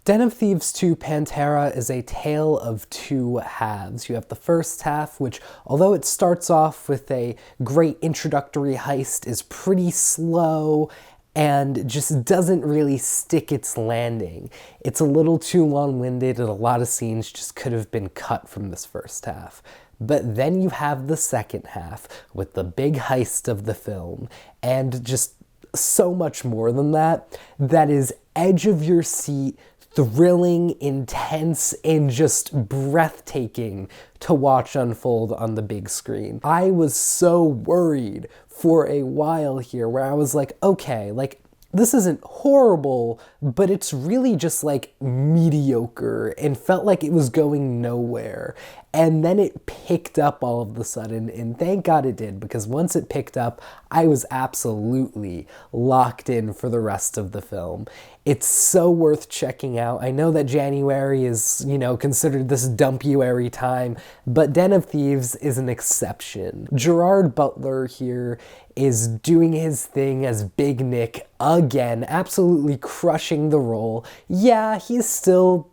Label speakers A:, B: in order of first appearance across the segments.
A: Den of Thieves 2 Pantera is a tale of two halves. You have the first half, which, although it starts off with a great introductory heist, is pretty slow and just doesn't really stick its landing. It's a little too long-winded, and a lot of scenes just could have been cut from this first half. But then you have the second half with the big heist of the film, and just so much more than that, that is edge of your seat, thrilling, intense, and just breathtaking to watch unfold on the big screen. I was so worried for a while here where I was like, okay, like, this isn't horrible, but it's really just like mediocre and felt like it was going nowhere. And then it picked up all of a sudden, and thank God it did, because once it picked up, I was absolutely locked in for the rest of the film. It's so worth checking out. I know that January is, considered this dumpuary time, but Den of Thieves is an exception. Gerard Butler here is doing his thing as Big Nick again, absolutely crushing the role. Yeah, he's still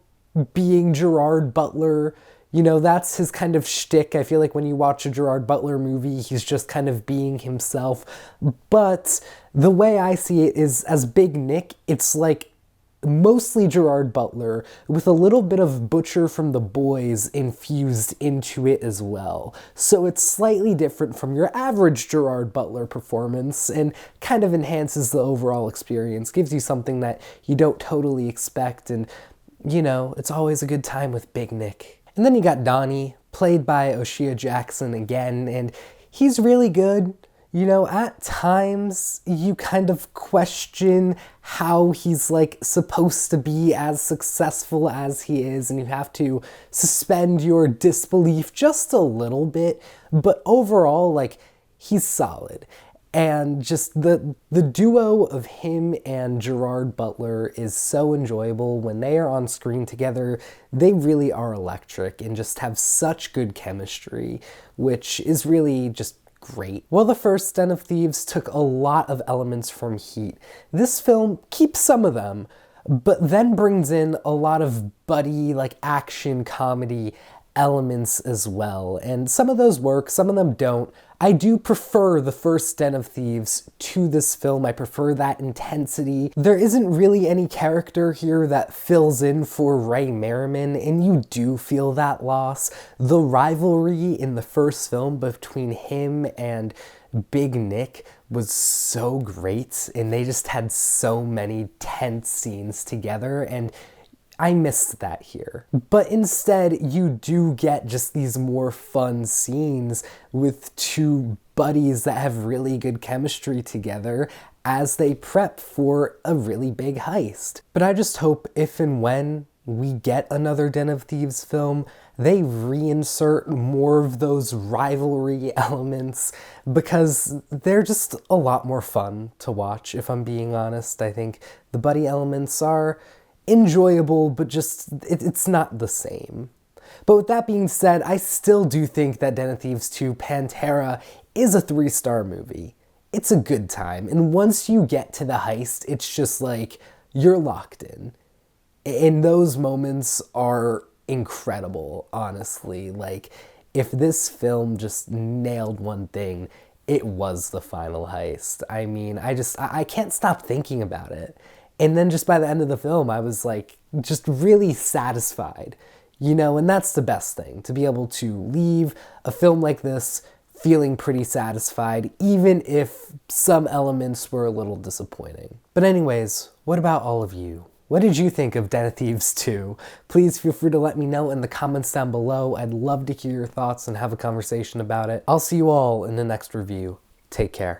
A: being Gerard Butler. That's his kind of shtick. I feel like when you watch a Gerard Butler movie, he's just kind of being himself. But the way I see it is, as Big Nick, it's like mostly Gerard Butler with a little bit of Butcher from The Boys infused into it as well. So it's slightly different from your average Gerard Butler performance and kind of enhances the overall experience, gives you something that you don't totally expect, and, it's always a good time with Big Nick. And then you got Donnie, played by O'Shea Jackson again, and he's really good. At times you kind of question how he's supposed to be as successful as he is, and you have to suspend your disbelief just a little bit, but overall, he's solid. And just the duo of him and Gerard Butler is so enjoyable. When they are on screen together, they really are electric and just have such good chemistry, which is really just great. While the first Den of Thieves took a lot of elements from Heat, this film keeps some of them, but then brings in a lot of buddy, action comedy elements as well. And some of those work, some of them don't. I do prefer the first Den of Thieves to this film. I prefer that intensity. There isn't really any character here that fills in for Ray Merriman, and you do feel that loss. The rivalry in the first film between him and Big Nick was so great, and they just had so many tense scenes together, and I missed that here. But instead, you do get just these more fun scenes with two buddies that have really good chemistry together as they prep for a really big heist. But I just hope if and when we get another Den of Thieves film, they reinsert more of those rivalry elements, because they're just a lot more fun to watch, if I'm being honest. I think the buddy elements are enjoyable, but just it's not the same. But with that being said, I still do think that Den of Thieves 2 Pantera is a 3-star movie. It's a good time, and once you get to the heist, it's just you're locked in. And those moments are incredible, honestly. If this film just nailed one thing, it was the final heist. I mean, I can't stop thinking about it. And then just by the end of the film, I was just really satisfied, and that's the best thing, to be able to leave a film like this feeling pretty satisfied, even if some elements were a little disappointing. But anyways, what about all of you? What did you think of Den of Thieves 2? Please feel free to let me know in the comments down below. I'd love to hear your thoughts and have a conversation about it. I'll see you all in the next review. Take care.